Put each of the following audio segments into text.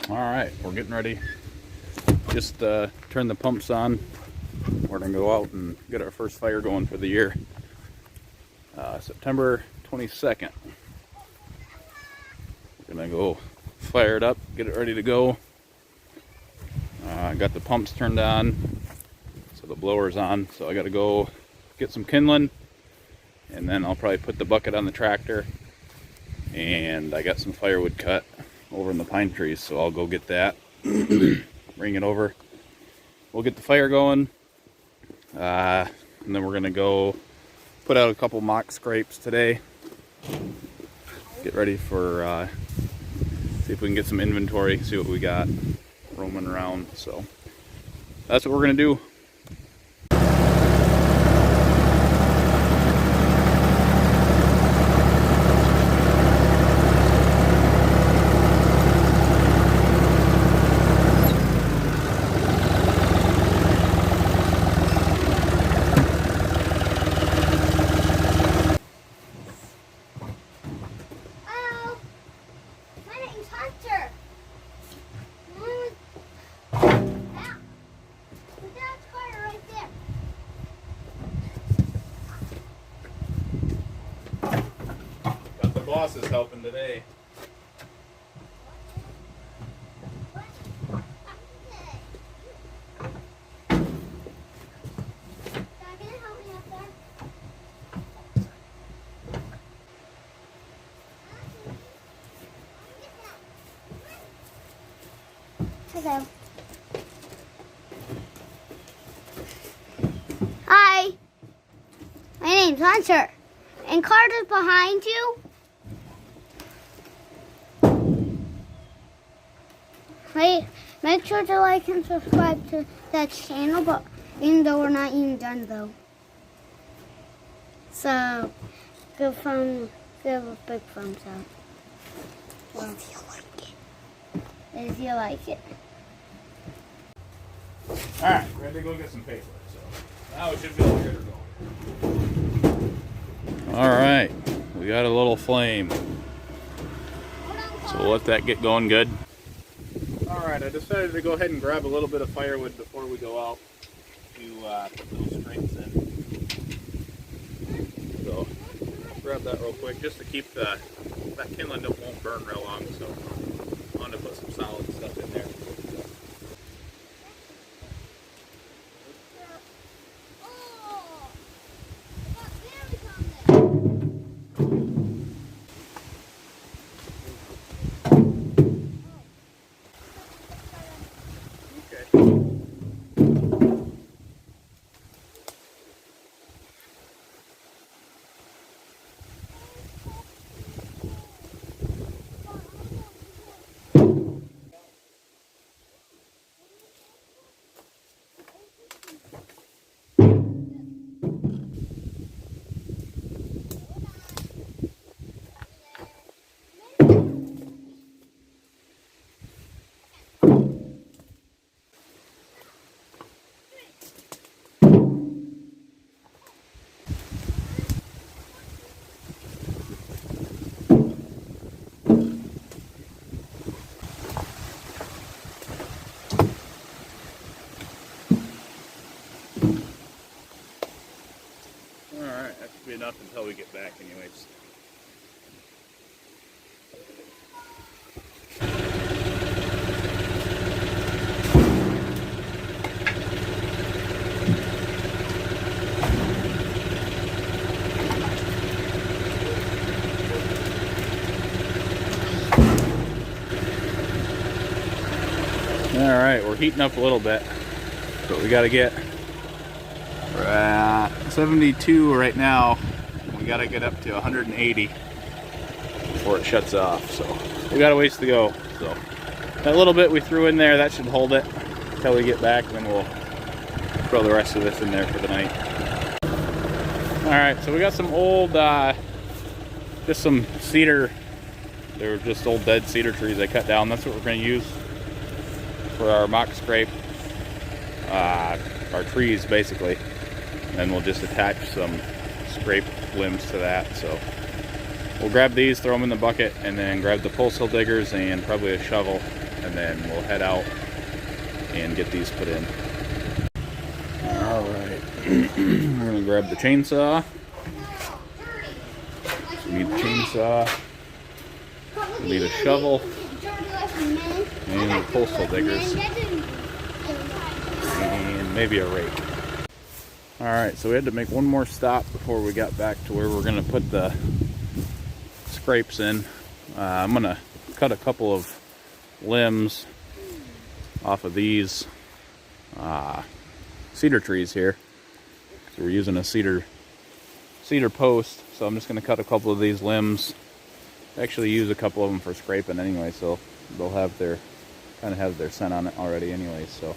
All right, we're getting ready. Just turned the pumps on. We're gonna go out and get our first fire going for the year. September 22nd. We're gonna go fire it up, get it ready to go. Got the pumps turned on, so the blower's on. So I gotta go get some kindling, and then I'll probably put the bucket on the tractor. And I got some firewood cut over in the pine trees, so I'll go get that. Bring it over. We'll get the fire going, and then we're gonna go put out a couple mock scrapes today. Get ready for see if we can get some inventory, see what we got roaming around. So that's what we're gonna do. Boss is helping today. Hello. Hi. My name's Hunter. And Carter's behind you. Hey, make sure to like and subscribe to that channel, but even though we're not even done though. So give a big thumbs up. Well, if you like it. If you like it. Alright, we're ready to go get some paper. So now we should be able to get her going. Alright, we got a little flame. So we'll let that get going good. Alright, I decided to go ahead and grab a little bit of firewood before we go out to put little strings in. So, grab that real quick just to keep that kindling won't burn real long, so I wanted to put some solid stuff in there. That should be enough until we get back anyways. Alright, we're heating up a little bit, but we got to get 72 right now. We got to get up to 180 before it shuts off, so we got a ways to go. So that little bit we threw in there, that should hold it until we get back, and then we'll throw the rest of this in there for the night. Alright, so we got some old just some cedar. They were just old dead cedar trees I cut down. That's what we're going to use for our mock scrape, our trees basically. And then we'll just attach some scrape limbs to that. So we'll grab these, throw them in the bucket, and then grab the pole sill diggers and probably a shovel and then we'll head out and get these put in. Alright, we're going to grab the chainsaw. So we need the chainsaw, we need a shovel, and the postal diggers, and maybe a rake. Alright, so we had to make one more stop before we got back to where we're going to put the scrapes in. I'm going to cut a couple of limbs off of these cedar trees here. So we're using a cedar post, so I'm just going to cut a couple of these limbs. Actually use a couple of them for scraping anyway, so they'll have their scent on it already anyway. So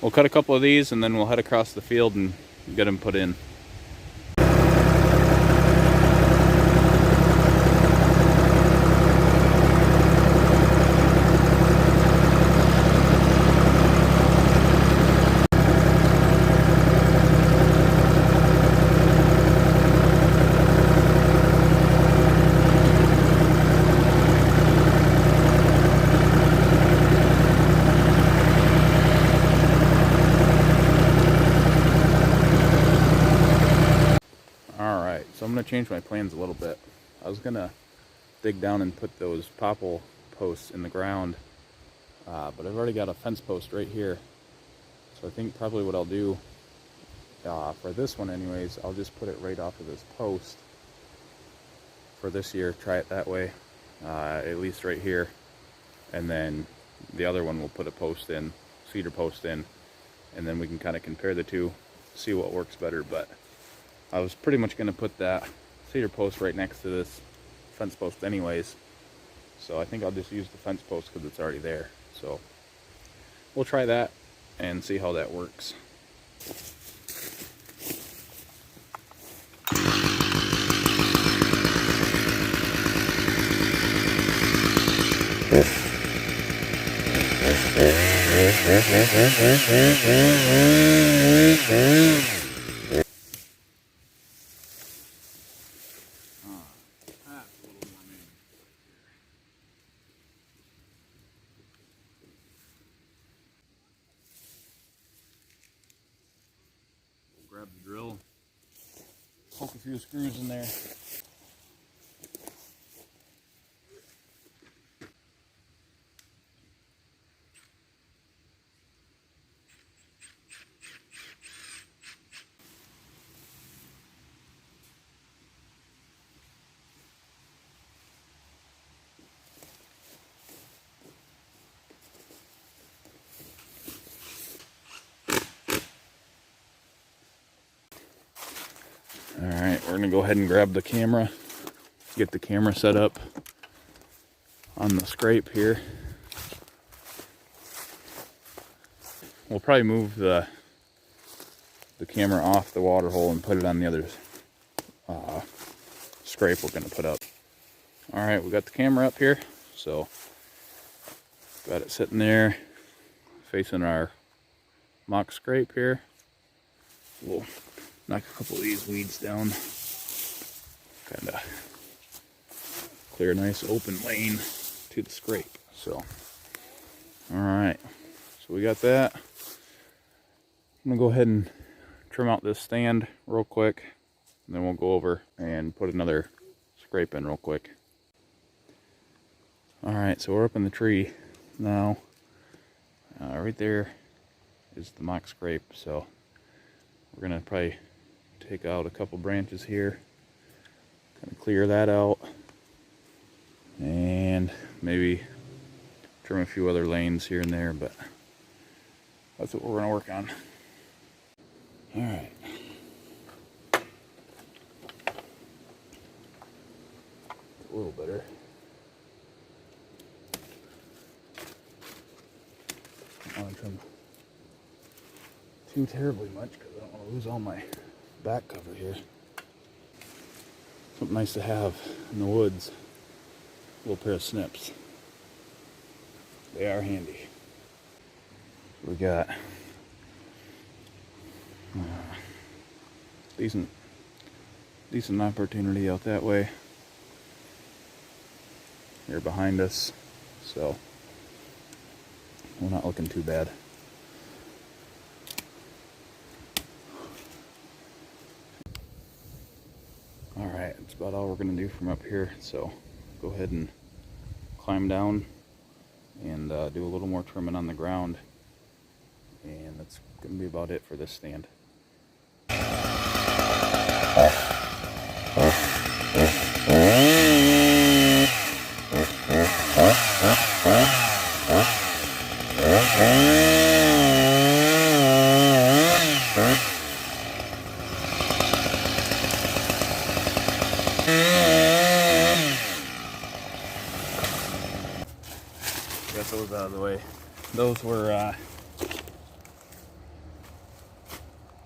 we'll cut a couple of these and then we'll head across the field and get them put in. So I'm going to change my plans a little bit. I was going to dig down and put those popple posts in the ground, but I've already got a fence post right here. So I think probably what I'll do, for this one anyways, I'll just put it right off of this post for this year, try it that way, at least right here. And then the other one we'll put a post in, cedar post in, and then we can kind of compare the two, see what works better. But I was pretty much going to put that cedar post right next to this fence post anyways. So I think I'll just use the fence post because it's already there. So we'll try that and see how that works. Grab the drill, poke a few screws in there. Alright, we're going to go ahead and grab the camera, get the camera set up on the scrape here. We'll probably move the camera off the water hole and put it on the other scrape we're going to put up. Alright, we got the camera up here, so got it sitting there facing our mock scrape here. We'll knock a couple of these weeds down, kind of clear a nice open lane to the scrape. So alright, so we got that. I'm gonna go ahead and trim out this stand real quick, and then we'll go over and put another scrape in real quick. Alright, so we're up in the tree now. Right there is the mock scrape, so we're gonna probably take out a couple branches here, kind of clear that out, and maybe trim a few other lanes here and there, but that's what we're going to work on. Alright. A little better. I don't want to trim too terribly much because I don't want to lose all my back cover here. Something nice to have in the woods. A little pair of snips. They are handy. We got decent opportunity out that way. Here behind us. So we're not looking too bad. Alright, that's about all we're going to do from up here, so go ahead and climb down and do a little more trimming on the ground, and that's going to be about it for this stand. Got those out of the way. Those were,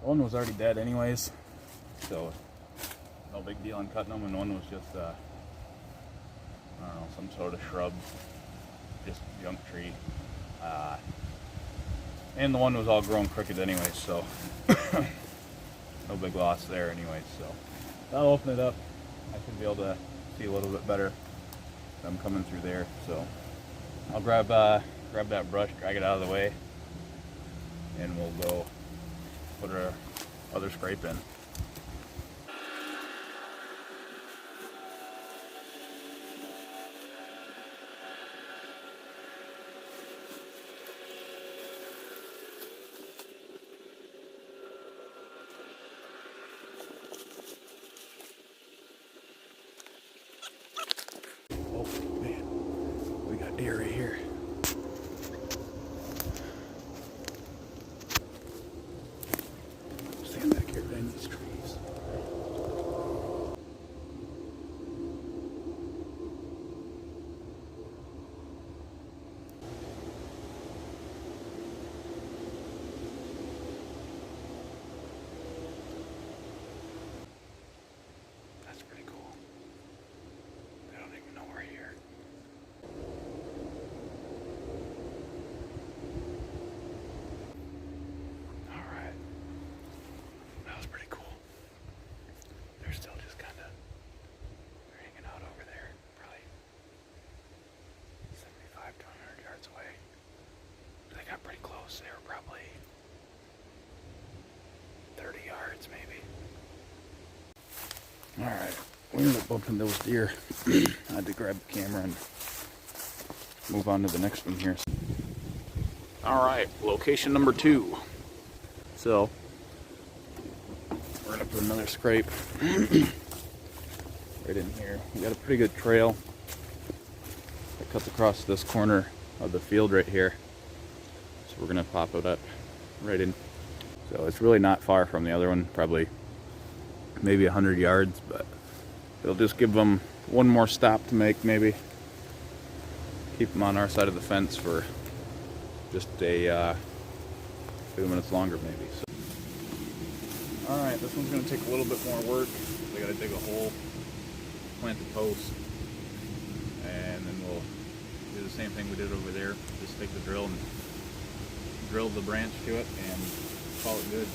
one was already dead anyways, so no big deal in cutting them, and one was just, I don't know, some sort of shrub, just junk tree. And the one was all grown crooked anyway, so no big loss there anyway, so I'll open it up. I should be able to see a little bit better if I'm coming through there, so I'll grab that brush, drag it out of the way, and we'll go put our other scrape in. Oh man, we got deer right here. Stand back here behind these trees. That's pretty cool. They don't even know we're here. Alright. That was pretty cool. They're still just kind of hanging out over there. Probably 75 to 100 yards away. They got pretty close. They were probably 30 yards maybe. Alright. We ended up bumping those deer. I had to grab the camera and move on to the next one here. Alright, location number 2. So, we're going to put another scrape right in here. We got a pretty good trail that cuts across this corner of the field right here. So we're going to pop it up right in. So it's really not far from the other one, probably maybe 100 yards, but it'll just give them one more stop to make, maybe. Keep them on our side of the fence for just a few minutes longer, maybe. So. Alright, this one's going to take a little bit more work. I got to dig a hole, plant the post, and then we'll do the same thing we did over there. Just take the drill and drill the branch to it and call it good.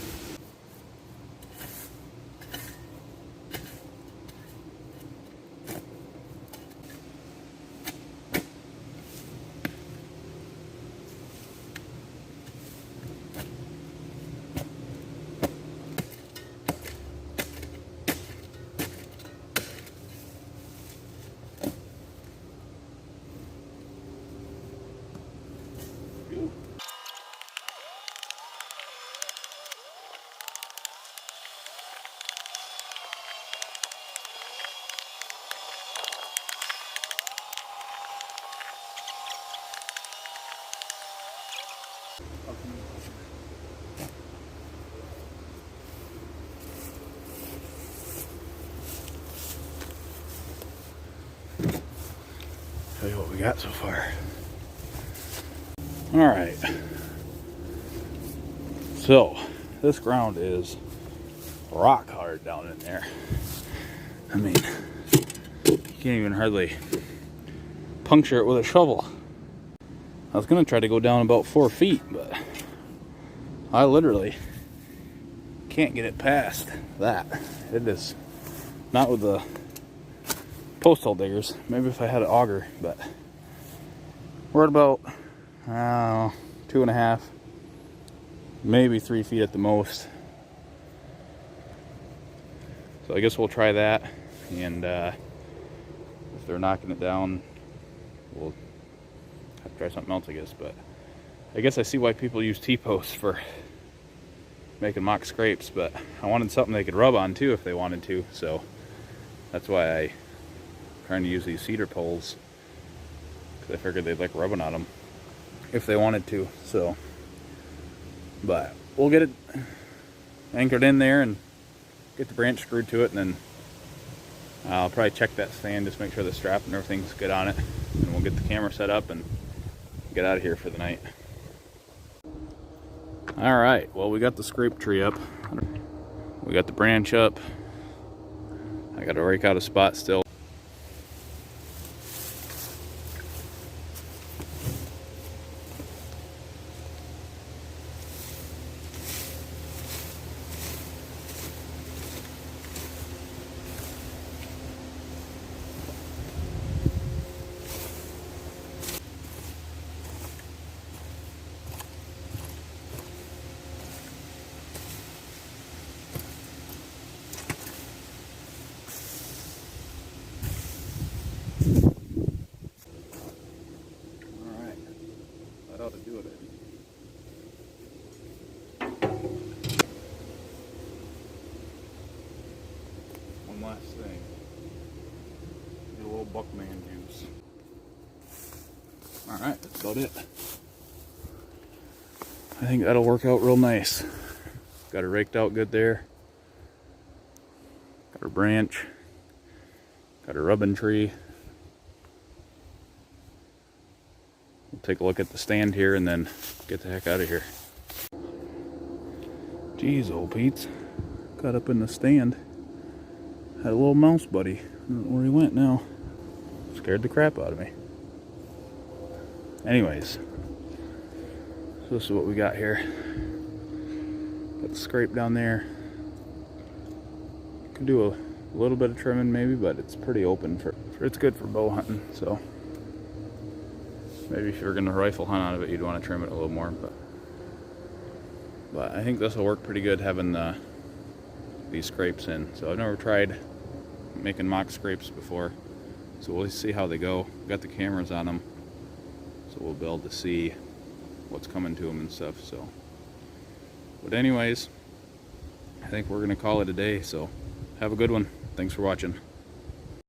Tell you what we got so far. All right. So this ground is rock hard down in there. I mean, you can't even hardly puncture it with a shovel. I was gonna try to go down about 4 feet, but I literally can't get it past that. It is not with the post hole diggers. Maybe if I had an auger, but we're at about 2.5, maybe 3 feet at the most. So I guess we'll try that, and if they're knocking it down, we'll have to try something else, I guess. But I guess I see why people use T-posts for making mock scrapes, but I wanted something they could rub on too if they wanted to, so that's why I'm trying to use these cedar poles, because I figured they'd like rubbing on them if they wanted to. So, but we'll get it anchored in there and get the branch screwed to it, and then I'll probably check that stand, just make sure the strap and everything's good on it, and we'll get the camera set up and get out of here for the night. All right, well, we got the scrape tree up, we got the branch up. I got to rake out a spot still. Ought to do it. One last thing. Get a little Buckman juice. Alright, that's about it. I think that'll work out real nice. Got it raked out good there. Got our branch. Got our rubbing tree. We'll take a look at the stand here and then get the heck out of here. Jeez, old Pete's got up in the stand. Had a little mouse buddy. I don't know where he went now. Scared the crap out of me. Anyways, so this is what we got here. Got the scrape down there. Could do a little bit of trimming maybe, but it's pretty open for it's good for bow hunting, so maybe if you're gonna rifle hunt out of it, you'd want to trim it a little more, but I think this will work pretty good having these scrapes in. So I've never tried making mock scrapes before, so we'll see how they go. We've got the cameras on them, so we'll be able to see what's coming to them and stuff. So, but anyways, I think we're gonna call it a day. So have a good one. Thanks for watching.